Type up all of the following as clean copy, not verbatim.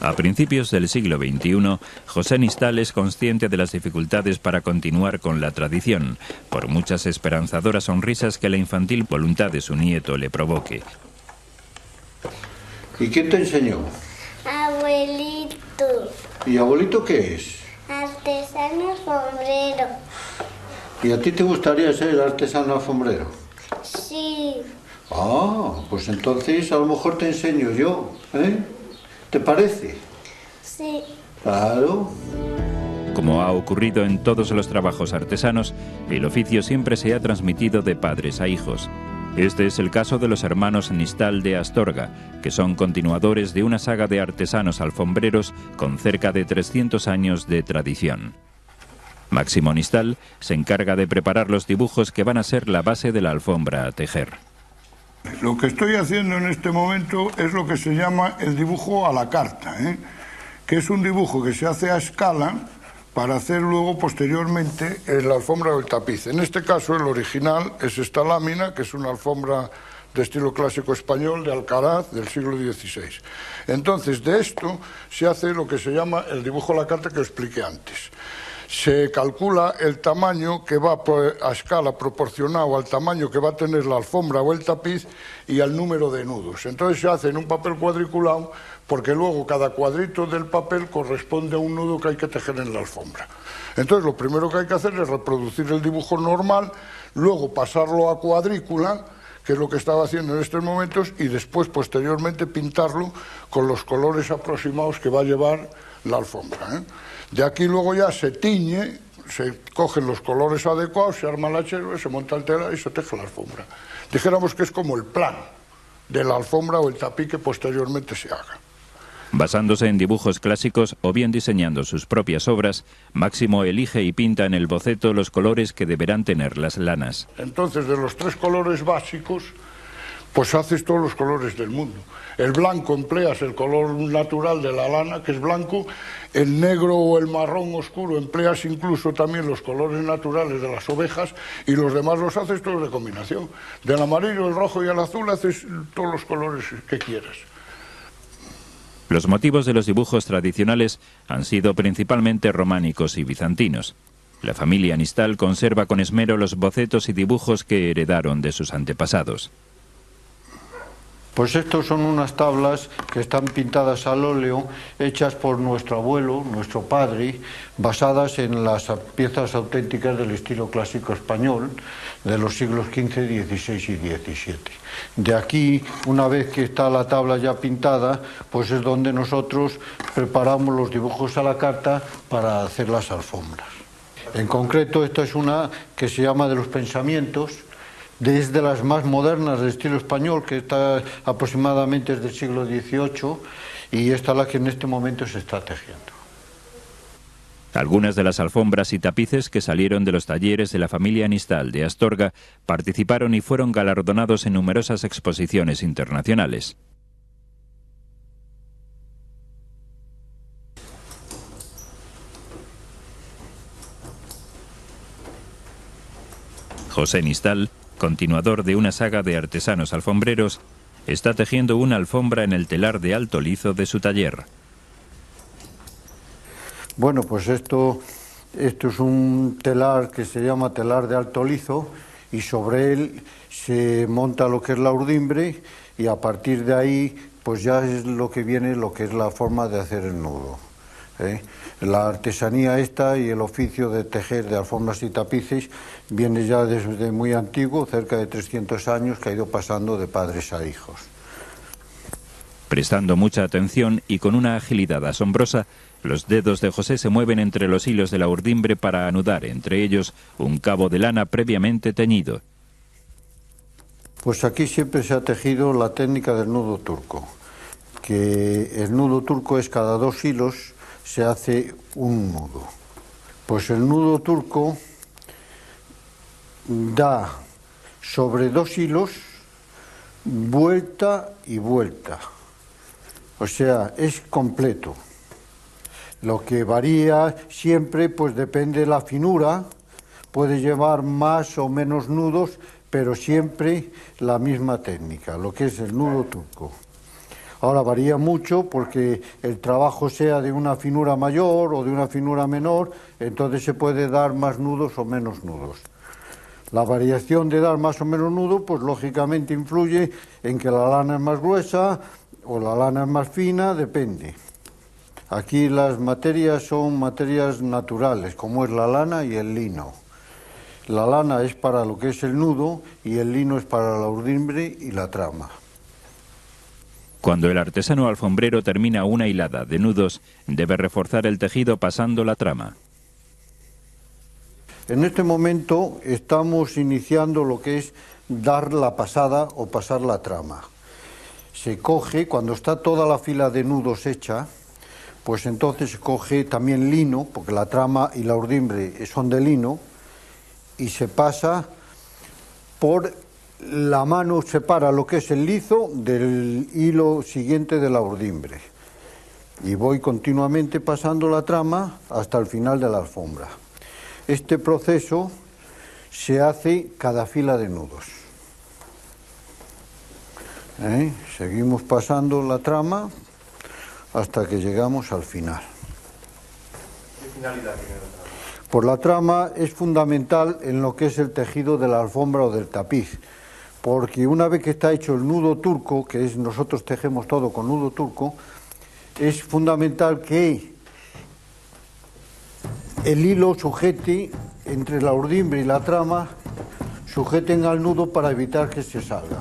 A principios del siglo XXI, José Nistal es consciente de las dificultades para continuar con la tradición, por muchas esperanzadoras sonrisas que la infantil voluntad de su nieto le provoque. ¿Y quién te enseñó? Abuelito. ¿Y abuelito qué es? Artesano alfombrero. ¿Y a ti te gustaría ser artesano alfombrero? Sí. Ah, pues entonces a lo mejor te enseño yo, ¿eh? ¿Te parece? Sí. Claro. Como ha ocurrido en todos los trabajos artesanos, el oficio siempre se ha transmitido de padres a hijos. Este es el caso de los hermanos Nistal de Astorga, que son continuadores de una saga de artesanos alfombreros con cerca de 300 años de tradición. Máximo Nistal se encarga de preparar los dibujos que van a ser la base de la alfombra a tejer. Lo que estoy haciendo en este momento es lo que se llama el dibujo a la carta, que es un dibujo que se hace a escala para hacer luego posteriormente la alfombra o el tapiz. En este caso el original es esta lámina, que es una alfombra de estilo clásico español de Alcaraz del siglo XVI. Entonces de esto se hace lo que se llama el dibujo a la carta que expliqué antes. Se calcula el tamaño que va a escala proporcionado al tamaño que va a tener la alfombra o el tapiz y al número de nudos. Entonces se hace en un papel cuadriculado porque luego cada cuadrito del papel corresponde a un nudo que hay que tejer en la alfombra. Entonces lo primero que hay que hacer es reproducir el dibujo normal, luego pasarlo a cuadrícula, que es lo que estaba haciendo en estos momentos, y después posteriormente pintarlo con los colores aproximados que va a llevar la alfombra, De aquí luego ya se tiñe, se cogen los colores adecuados, se arma la cherva, se monta el telar y se teje la alfombra. Dijéramos que es como el plan de la alfombra o el tapiz que posteriormente se haga. Basándose en dibujos clásicos o bien diseñando sus propias obras, Máximo elige y pinta en el boceto los colores que deberán tener las lanas. Entonces, de los 3 colores básicos, pues haces todos los colores del mundo. El blanco empleas el color natural de la lana, que es blanco. El negro o el marrón oscuro empleas incluso también los colores naturales de las ovejas, y los demás los haces todos de combinación. Del amarillo, el rojo y el azul haces todos los colores que quieras. Los motivos de los dibujos tradicionales han sido principalmente románicos y bizantinos. La familia Nistal conserva con esmero los bocetos y dibujos que heredaron de sus antepasados. Pues estos son unas tablas que están pintadas al óleo, hechas por nuestro abuelo, nuestro padre, basadas en las piezas auténticas del estilo clásico español de los siglos XV, XVI y XVII. De aquí, una vez que está la tabla ya pintada, pues es donde nosotros preparamos los dibujos a la carta para hacer las alfombras. En concreto, esta es una que se llama de los pensamientos, desde las más modernas del estilo español, que está aproximadamente desde el siglo XVIII, y esta es la que en este momento se está tejiendo. Algunas de las alfombras y tapices que salieron de los talleres de la familia Nistal de Astorga participaron y fueron galardonados en numerosas exposiciones internacionales. José Nistal, continuador de una saga de artesanos alfombreros, está tejiendo una alfombra en el telar de alto lizo de su taller. Bueno, pues esto es un telar que se llama telar de alto lizo, y sobre él se monta lo que es la urdimbre, y a partir de ahí pues ya es lo que viene, lo que es la forma de hacer el nudo. La artesanía esta y el oficio de tejer de alfombras y tapices viene ya desde muy antiguo, cerca de 300 años, que ha ido pasando de padres a hijos. Prestando mucha atención y con una agilidad asombrosa, los dedos de José se mueven entre los hilos de la urdimbre para anudar entre ellos un cabo de lana previamente teñido. Pues aquí siempre se ha tejido la técnica del nudo turco, que el nudo turco es cada 2 hilos se hace un nudo. Pues el nudo turco da sobre 2 hilos vuelta y vuelta, o sea, es completo. Lo que varía siempre pues depende de la finura, puede llevar más o menos nudos, pero siempre la misma técnica, lo que es el nudo turco. Ahora varía mucho porque el trabajo sea de una finura mayor o de una finura menor, entonces se puede dar más nudos o menos nudos. La variación de dar más o menos nudo, pues lógicamente influye en que la lana es más gruesa o la lana es más fina, depende. Aquí las materias son materias naturales, como es la lana y el lino. La lana es para lo que es el nudo y el lino es para la urdimbre y la trama. Cuando el artesano alfombrero termina una hilada de nudos, debe reforzar el tejido pasando la trama. En este momento estamos iniciando lo que es dar la pasada o pasar la trama. Se coge, cuando está toda la fila de nudos hecha, pues entonces se coge también lino, porque la trama y la urdimbre son de lino, y se pasa por la mano, separa lo que es el lizo del hilo siguiente de la urdimbre. Y voy continuamente pasando la trama hasta el final de la alfombra. Este proceso se hace cada fila de nudos. Seguimos pasando la trama hasta que llegamos al final. ¿Qué finalidad tiene la trama? Pues la trama es fundamental en lo que es el tejido de la alfombra o del tapiz, porque una vez que está hecho el nudo turco, que es nosotros tejemos todo con nudo turco, es fundamental que el hilo sujete entre la urdimbre y la trama, sujeten al nudo para evitar que se salga.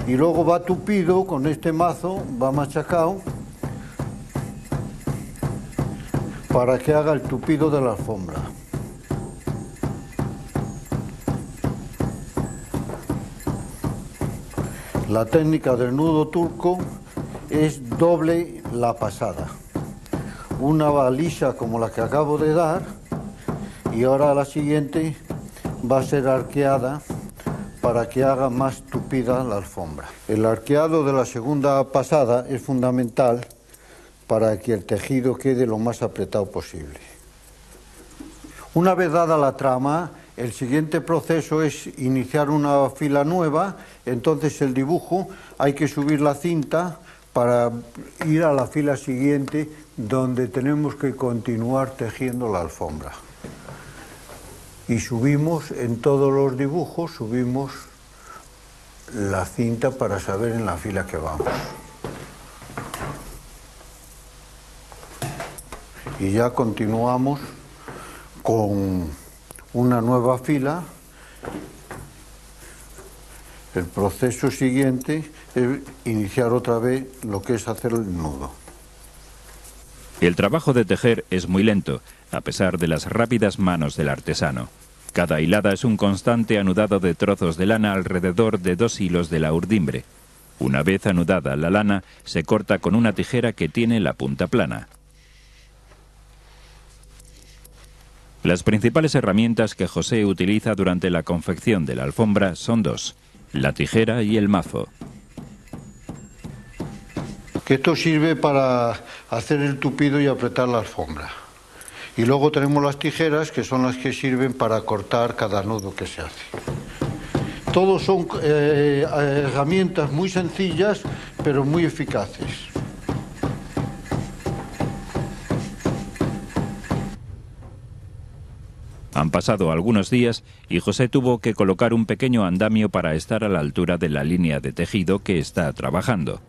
Y luego va tupido con este mazo, va machacado, para que haga el tupido de la alfombra. La técnica del nudo turco es doble la pasada. Una va lisa como la que acabo de dar y ahora la siguiente va a ser arqueada para que haga más tupida la alfombra. El arqueado de la segunda pasada es fundamental para que el tejido quede lo más apretado posible. Una vez dada la trama, el siguiente proceso es iniciar una fila nueva, entonces el dibujo hay que subir la cinta para ir a la fila siguiente donde tenemos que continuar tejiendo la alfombra. Y subimos en todos los dibujos, subimos la cinta para saber en la fila que vamos. Y ya continuamos con una nueva fila. El proceso siguiente es iniciar otra vez lo que es hacer el nudo. El trabajo de tejer es muy lento, a pesar de las rápidas manos del artesano. Cada hilada es un constante anudado de trozos de lana alrededor de 2 hilos de la urdimbre. Una vez anudada la lana, se corta con una tijera que tiene la punta plana. Las principales herramientas que José utiliza durante la confección de la alfombra son 2, la tijera y el mazo. Que esto sirve para hacer el tupido y apretar la alfombra. Y luego tenemos las tijeras, que son las que sirven para cortar cada nudo que se hace. Todos son herramientas muy sencillas, pero muy eficaces. Han pasado algunos días y José tuvo que colocar un pequeño andamio para estar a la altura de la línea de tejido que está trabajando.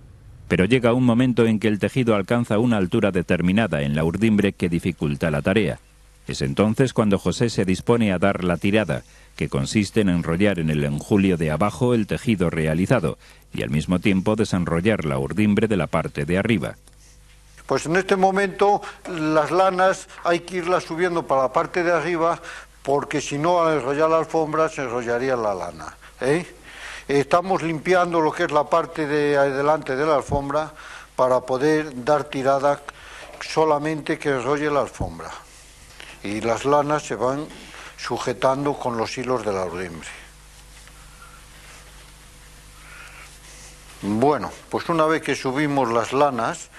Pero llega un momento en que el tejido alcanza una altura determinada en la urdimbre que dificulta la tarea. Es entonces cuando José se dispone a dar la tirada, que consiste en enrollar en el enjulio de abajo el tejido realizado y al mismo tiempo desenrollar la urdimbre de la parte de arriba. Pues en este momento las lanas hay que irlas subiendo para la parte de arriba, porque si no, al enrollar la alfombra se enrollaría la lana. Estamos limpiando lo que es la parte de adelante de la alfombra para poder dar tirada solamente que enrolle la alfombra. Y las lanas se van sujetando con los hilos de la urdimbre. Bueno, pues una vez que subimos las lanas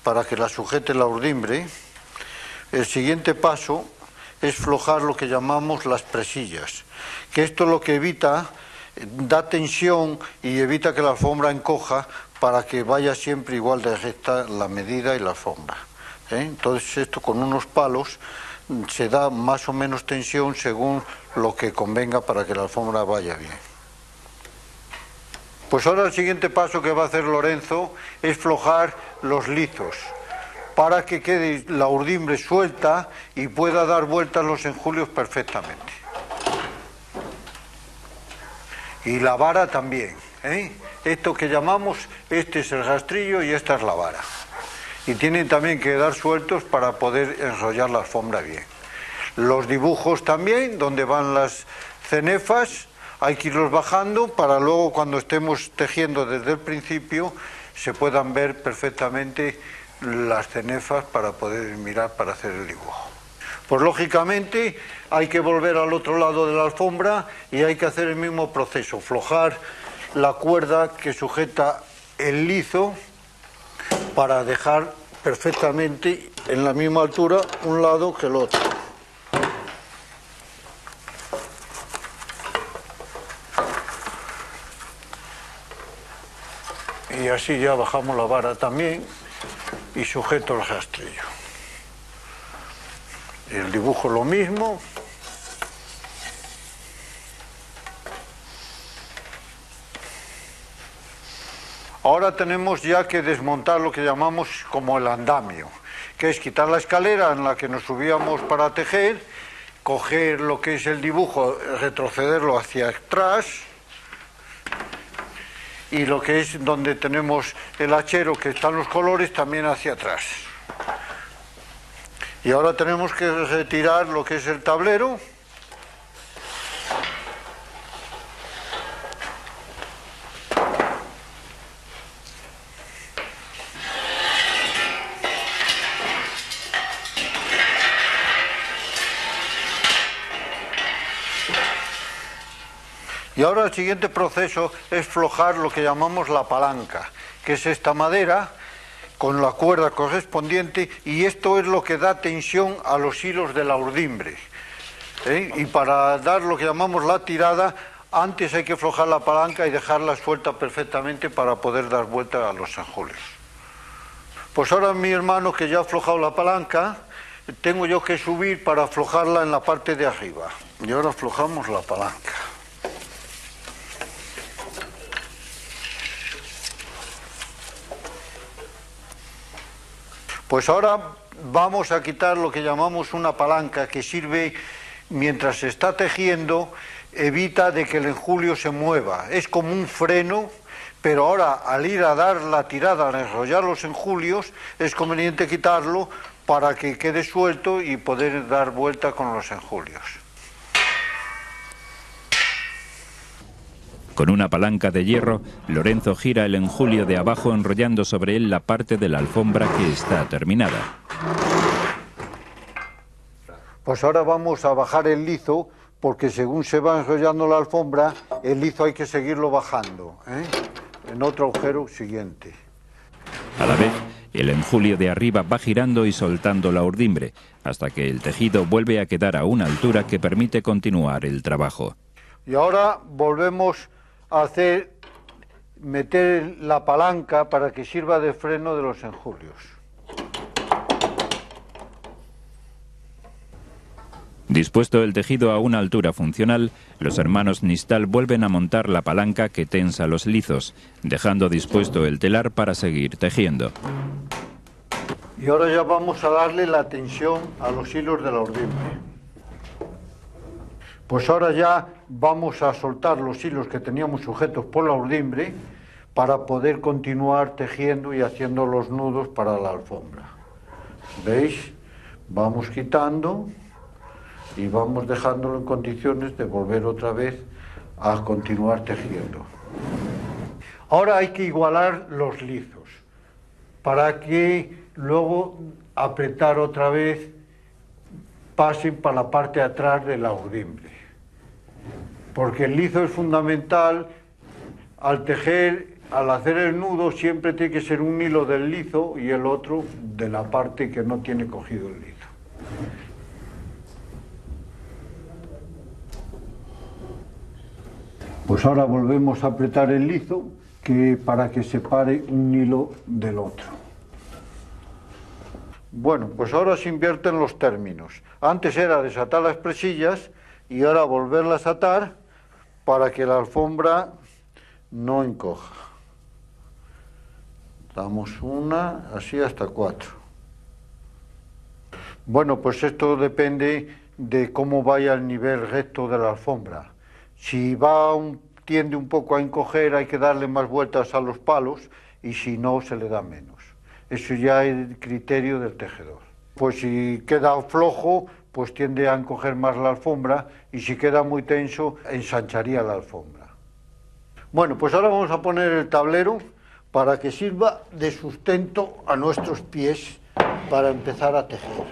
para que las sujete la urdimbre, el siguiente paso es flojar lo que llamamos las presillas, que esto es lo que evita, da tensión y evita que la alfombra encoja, para que vaya siempre igual de recta la medida y la alfombra. Entonces esto con unos palos se da más o menos tensión según lo que convenga para que la alfombra vaya bien. Pues ahora el siguiente paso que va a hacer Lorenzo es flojar los lizos para que quede la urdimbre suelta y pueda dar vueltas los enjulios perfectamente. Y la vara también. Esto que llamamos, este es el rastrillo y esta es la vara. Y tienen también que quedar sueltos para poder enrollar la alfombra bien. Los dibujos también, donde van las cenefas, hay que irlos bajando para luego cuando estemos tejiendo desde el principio se puedan ver perfectamente las cenefas para poder mirar para hacer el dibujo. Pues lógicamente hay que volver al otro lado de la alfombra y hay que hacer el mismo proceso, flojar la cuerda que sujeta el lizo para dejar perfectamente en la misma altura un lado que el otro. Y así ya bajamos la vara también y sujeto el rastrillo. El dibujo lo mismo. Ahora tenemos ya que desmontar lo que llamamos como el andamio, que es quitar la escalera en la que nos subíamos para tejer, coger lo que es el dibujo, retrocederlo hacia atrás, y lo que es donde tenemos el hachero que están los colores también hacia atrás. Y ahora tenemos que retirar lo que es el tablero. Y ahora el siguiente proceso es flojar lo que llamamos la palanca, que es esta madera con la cuerda correspondiente, y esto es lo que da tensión a los hilos de la urdimbre. Y para dar lo que llamamos la tirada, antes hay que flojar la palanca y dejarla suelta perfectamente para poder dar vuelta a los enjulios. Pues ahora mi hermano, que ya ha aflojado la palanca, tengo yo que subir para aflojarla en la parte de arriba. Y ahora aflojamos la palanca. Pues ahora vamos a quitar lo que llamamos una palanca, que sirve mientras se está tejiendo, evita de que el enjulio se mueva. Es como un freno, pero ahora al ir a dar la tirada, al enrollar los enjulios, es conveniente quitarlo para que quede suelto y poder dar vuelta con los enjulios. Con una palanca de hierro, Lorenzo gira el enjulio de abajo enrollando sobre él la parte de la alfombra que está terminada. Pues ahora vamos a bajar el lizo, porque según se va enrollando la alfombra, el lizo hay que seguirlo bajando, en otro agujero siguiente. A la vez, el enjulio de arriba va girando y soltando la urdimbre, hasta que el tejido vuelve a quedar a una altura que permite continuar el trabajo. Y ahora volvemos a meter la palanca para que sirva de freno de los enjulios. Dispuesto el tejido a una altura funcional, los hermanos Nistal vuelven a montar la palanca que tensa los lizos, dejando dispuesto el telar para seguir tejiendo. Y ahora ya vamos a darle la tensión a los hilos de la urdimbre. Pues ahora ya vamos a soltar los hilos que teníamos sujetos por la urdimbre para poder continuar tejiendo y haciendo los nudos para la alfombra. ¿Veis? Vamos quitando y vamos dejándolo en condiciones de volver otra vez a continuar tejiendo. Ahora hay que igualar los lizos para que luego apretar otra vez pasen para la parte de atrás de la urdimbre. Porque el lizo es fundamental. Al tejer, al hacer el nudo, siempre tiene que ser un hilo del lizo y el otro de la parte que no tiene cogido el lizo. Pues ahora volvemos a apretar el lizo para que separe un hilo del otro. Bueno, pues ahora se invierten los términos. Antes era desatar las presillas y ahora volverlas a atar para que la alfombra no encoja. Damos una, así hasta 4. Bueno, pues esto depende de cómo vaya el nivel recto de la alfombra. Si tiende un poco a encoger, hay que darle más vueltas a los palos, y si no, se le da menos. Eso ya es el criterio del tejedor. Pues si queda flojo, pues tiende a encoger más la alfombra, y si queda muy tenso, ensancharía la alfombra. Bueno, pues ahora vamos a poner el tablero para que sirva de sustento a nuestros pies para empezar a tejer.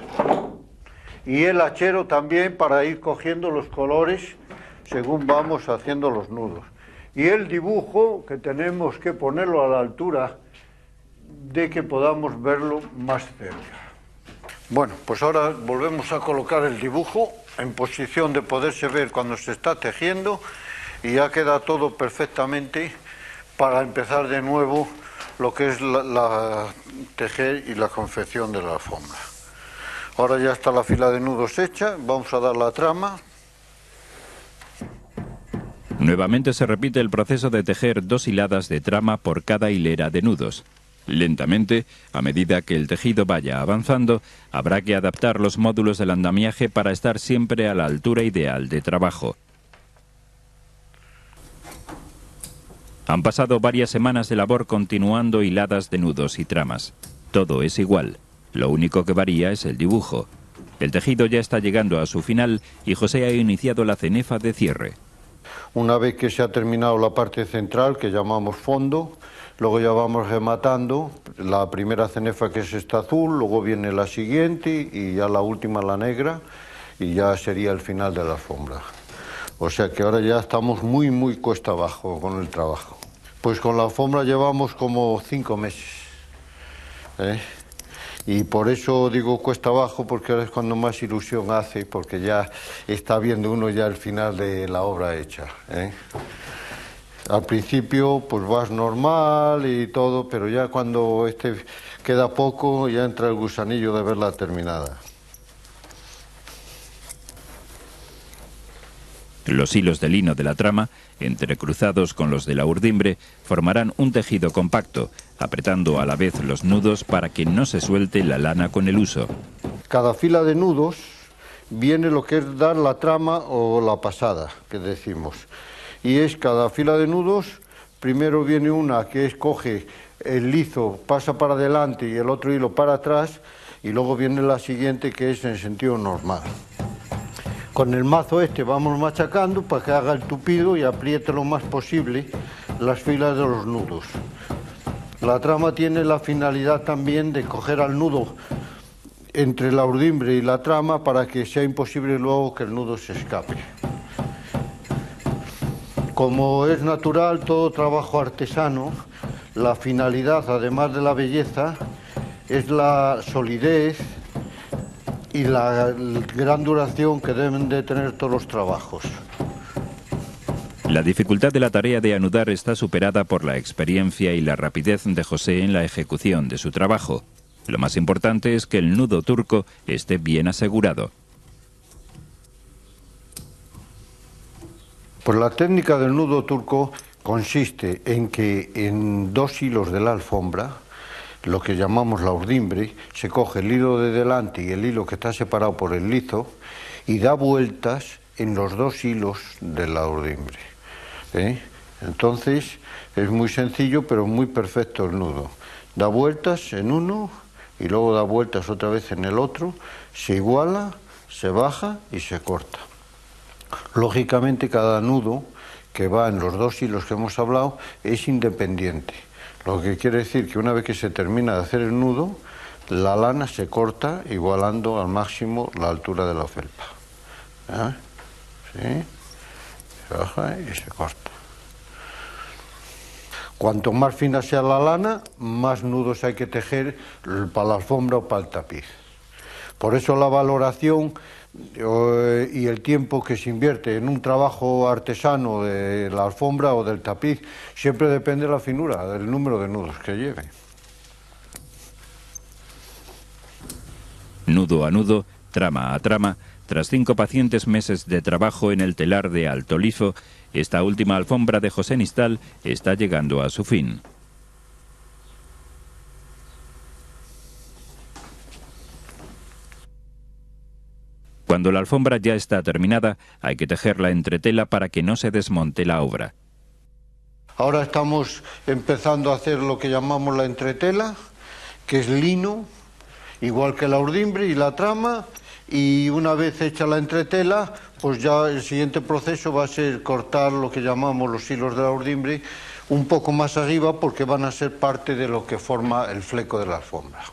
Y el hachero también para ir cogiendo los colores según vamos haciendo los nudos. Y el dibujo, que tenemos que ponerlo a la altura de que podamos verlo más cerca. Bueno, pues ahora volvemos a colocar el dibujo en posición de poderse ver cuando se está tejiendo, y ya queda todo perfectamente para empezar de nuevo lo que es la tejer y la confección de la alfombra. Ahora ya está la fila de nudos hecha, vamos a dar la trama. Nuevamente se repite el proceso de tejer 2 hiladas de trama por cada hilera de nudos. Lentamente, a medida que el tejido vaya avanzando, habrá que adaptar los módulos del andamiaje para estar siempre a la altura ideal de trabajo. Han pasado varias semanas de labor continuando hiladas de nudos y tramas. Todo es igual. Lo único que varía es el dibujo. El tejido ya está llegando a su final y José ha iniciado la cenefa de cierre. Una vez que se ha terminado la parte central, que llamamos fondo, luego ya vamos rematando la primera cenefa, que es esta azul, luego viene la siguiente y ya la última, la negra, y ya sería el final de la alfombra. O sea que ahora ya estamos muy cuesta abajo con el trabajo. Pues con la alfombra llevamos como 5 meses. Y por eso digo cuesta abajo, porque ahora es cuando más ilusión hace, porque ya está viendo uno ya el final de la obra hecha. Al principio pues vas normal y todo, pero ya cuando queda poco, ya entra el gusanillo de verla terminada. Los hilos de lino de la trama, entrecruzados con los de la urdimbre, formarán un tejido compacto, apretando a la vez los nudos para que no se suelte la lana con el uso. Cada fila de nudos viene lo que es dar la trama o la pasada, que decimos. Y es cada fila de nudos, primero viene una que coge el lizo, pasa para adelante y el otro hilo para atrás, y luego viene la siguiente, que es en sentido normal. Con el mazo vamos machacando para que haga el tupido y apriete lo más posible las filas de los nudos. La trama tiene la finalidad también de coger al nudo entre la urdimbre y la trama para que sea imposible luego que el nudo se escape. Como es natural, todo trabajo artesano, la finalidad, además de la belleza, es la solidez y la gran duración que deben de tener todos los trabajos. La dificultad de la tarea de anudar está superada por la experiencia y la rapidez de José en la ejecución de su trabajo. Lo más importante es que el nudo turco esté bien asegurado. Pues la técnica del nudo turco consiste en que en 2 hilos de la alfombra, lo que llamamos la urdimbre, se coge el hilo de delante y el hilo que está separado por el lizo y da vueltas en los 2 hilos de la urdimbre. Entonces es muy sencillo pero muy perfecto el nudo. Da vueltas en uno y luego da vueltas otra vez en el otro, se iguala, se baja y se corta. Lógicamente cada nudo que va en los 2 hilos que hemos hablado es independiente. Lo que quiere decir que una vez que se termina de hacer el nudo, la lana se corta igualando al máximo la altura de la felpa. ¿Sí? Se baja y se corta. Cuanto más fina sea la lana, más nudos hay que tejer para la alfombra o para el tapiz. Por eso la valoración y el tiempo que se invierte en un trabajo artesano de la alfombra o del tapiz siempre depende de la finura, del número de nudos que lleve. Nudo a nudo, trama a trama, tras 5 pacientes meses de trabajo en el telar de alto liso, esta última alfombra de José Nistal está llegando a su fin. Cuando la alfombra ya está terminada, hay que tejer la entretela para que no se desmonte la obra. Ahora estamos empezando a hacer lo que llamamos la entretela, que es lino, igual que la urdimbre y la trama, y una vez hecha la entretela, pues ya el siguiente proceso va a ser cortar lo que llamamos los hilos de la urdimbre un poco más arriba, porque van a ser parte de lo que forma el fleco de la alfombra.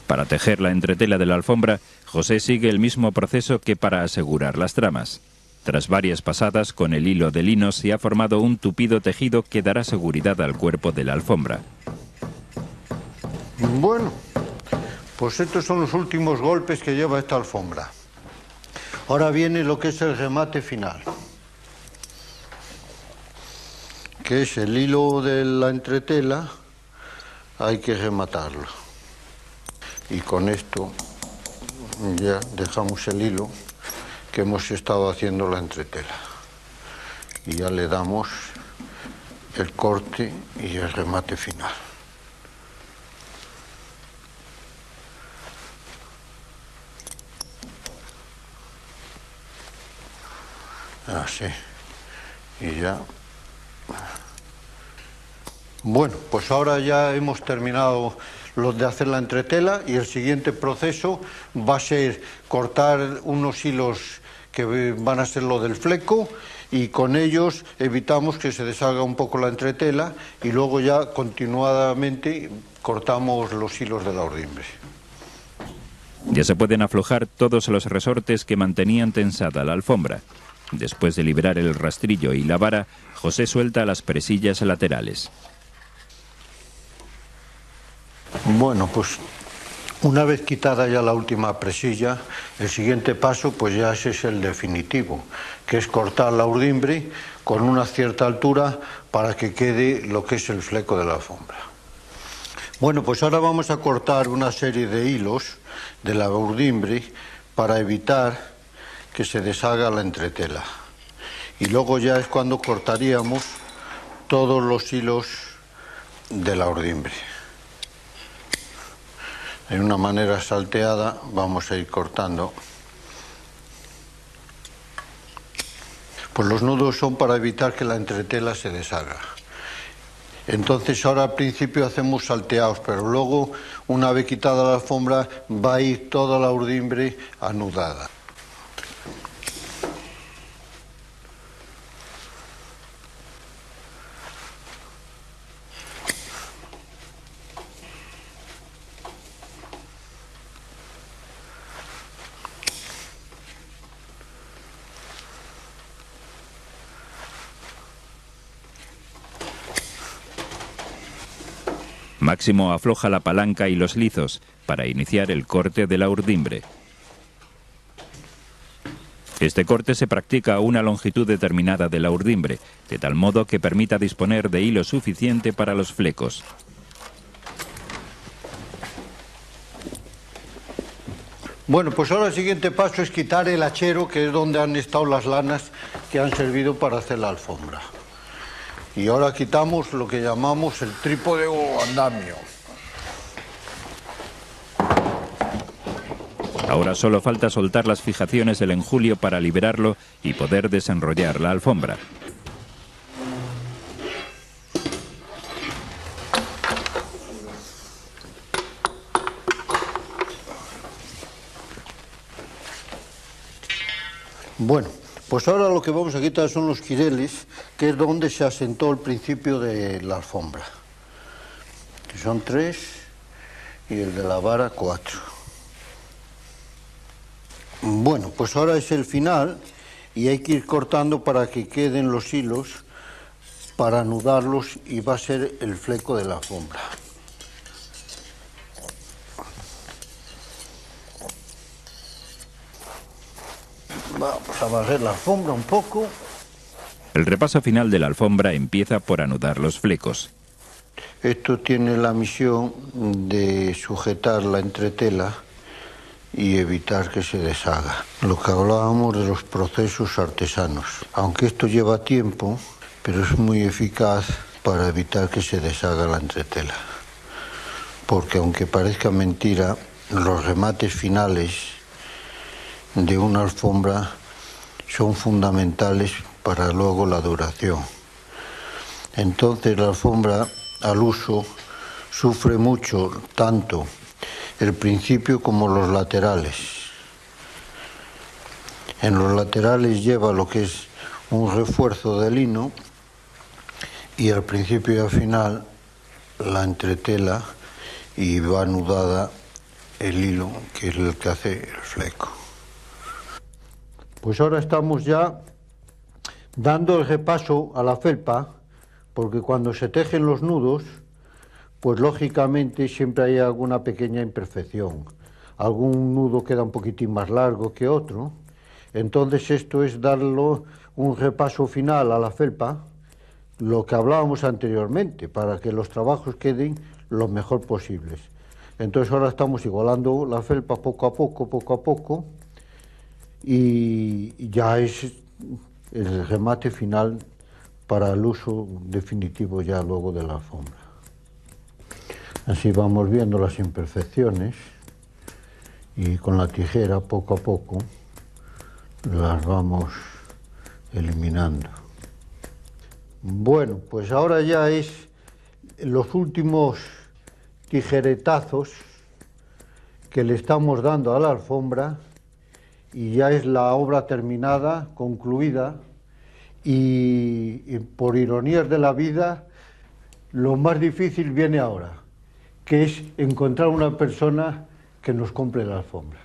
Para tejer la entretela de la alfombra, José sigue el mismo proceso que para asegurar las tramas. Tras varias pasadas con el hilo de lino se ha formado un tupido tejido que dará seguridad al cuerpo de la alfombra. Bueno, pues estos son los últimos golpes que lleva esta alfombra. Ahora viene lo que es el remate final, que es el hilo de la entretela, hay que rematarlo. Y con esto ya dejamos el hilo que hemos estado haciendo la entretela. Y ya le damos el corte y el remate final. Así. Y ya. Bueno, pues ahora ya hemos terminado los de hacer la entretela y el siguiente proceso va a ser cortar unos hilos que van a ser lo del fleco y con ellos evitamos que se deshaga un poco la entretela y luego ya continuadamente cortamos los hilos de la urdimbre. Ya se pueden aflojar todos los resortes que mantenían tensada la alfombra. Después de liberar el rastrillo y la vara, José suelta las presillas laterales. Bueno, pues una vez quitada ya la última presilla, el siguiente paso pues ya ese es el definitivo, que es cortar la urdimbre con una cierta altura para que quede lo que es el fleco de la alfombra. Bueno, pues ahora vamos a cortar una serie de hilos de la urdimbre para evitar que se deshaga la entretela. Y luego ya es cuando cortaríamos todos los hilos de la urdimbre. De una manera salteada vamos a ir cortando. Pues los nudos son para evitar que la entretela se deshaga. Entonces ahora al principio hacemos salteados, pero luego una vez quitada la alfombra va a ir toda la urdimbre anudada. Máximo afloja la palanca y los lizos para iniciar el corte de la urdimbre. Este corte se practica a una longitud determinada de la urdimbre, de tal modo que permita disponer de hilo suficiente para los flecos. Bueno, pues ahora el siguiente paso es quitar el hachero, que es donde han estado las lanas que han servido para hacer la alfombra. Y ahora quitamos lo que llamamos el trípode o andamio. Ahora solo falta soltar las fijaciones del enjulio para liberarlo y poder desenrollar la alfombra. Bueno, pues ahora lo que vamos a quitar son los quireles, que es donde se asentó el principio de la alfombra. Que son 3 y el de la vara 4. Bueno, pues ahora es el final y hay que ir cortando para que queden los hilos para anudarlos y va a ser el fleco de la alfombra. Vamos a barrer la alfombra un poco. El repaso final de la alfombra empieza por anudar los flecos. Esto tiene la misión de sujetar la entretela y evitar que se deshaga. Lo que hablábamos de los procesos artesanos. Aunque esto lleva tiempo, pero es muy eficaz para evitar que se deshaga la entretela. Porque aunque parezca mentira, los remates finales de una alfombra son fundamentales para luego la duración. Entonces la alfombra al uso sufre mucho, tanto el principio como los laterales. En los laterales lleva lo que es un refuerzo de lino y al principio y al final la entretela y va anudada el hilo, que es el que hace el fleco. Pues ahora estamos ya dando el repaso a la felpa, porque cuando se tejen los nudos, pues lógicamente siempre hay alguna pequeña imperfección. Algún nudo queda un poquitín más largo que otro. Entonces esto es darle un repaso final a la felpa, lo que hablábamos anteriormente, para que los trabajos queden lo mejor posibles. Entonces ahora estamos igualando la felpa poco a poco, y ya es el remate final para el uso definitivo ya luego de la alfombra. Así vamos viendo las imperfecciones y con la tijera poco a poco las vamos eliminando. Bueno, pues ahora ya es los últimos tijeretazos que le estamos dando a la alfombra y ya es la obra terminada, concluida, y por ironías de la vida, lo más difícil viene ahora, que es encontrar una persona que nos compre la alfombra.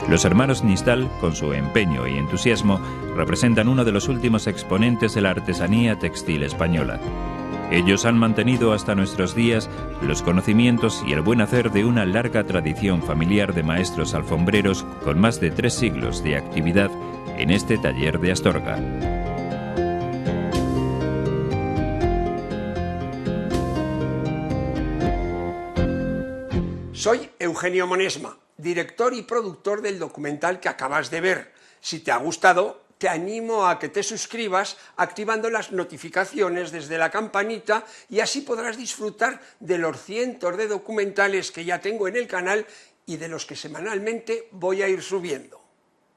Los hermanos Nistal, con su empeño y entusiasmo, representan uno de los últimos exponentes de la artesanía textil española. Ellos han mantenido hasta nuestros días los conocimientos y el buen hacer de una larga tradición familiar de maestros alfombreros con más de 3 siglos de actividad en este taller de Astorga. Soy Eugenio Monesma, director y productor del documental que acabas de ver. Si te ha gustado, te animo a que te suscribas activando las notificaciones desde la campanita y así podrás disfrutar de los cientos de documentales que ya tengo en el canal y de los que semanalmente voy a ir subiendo.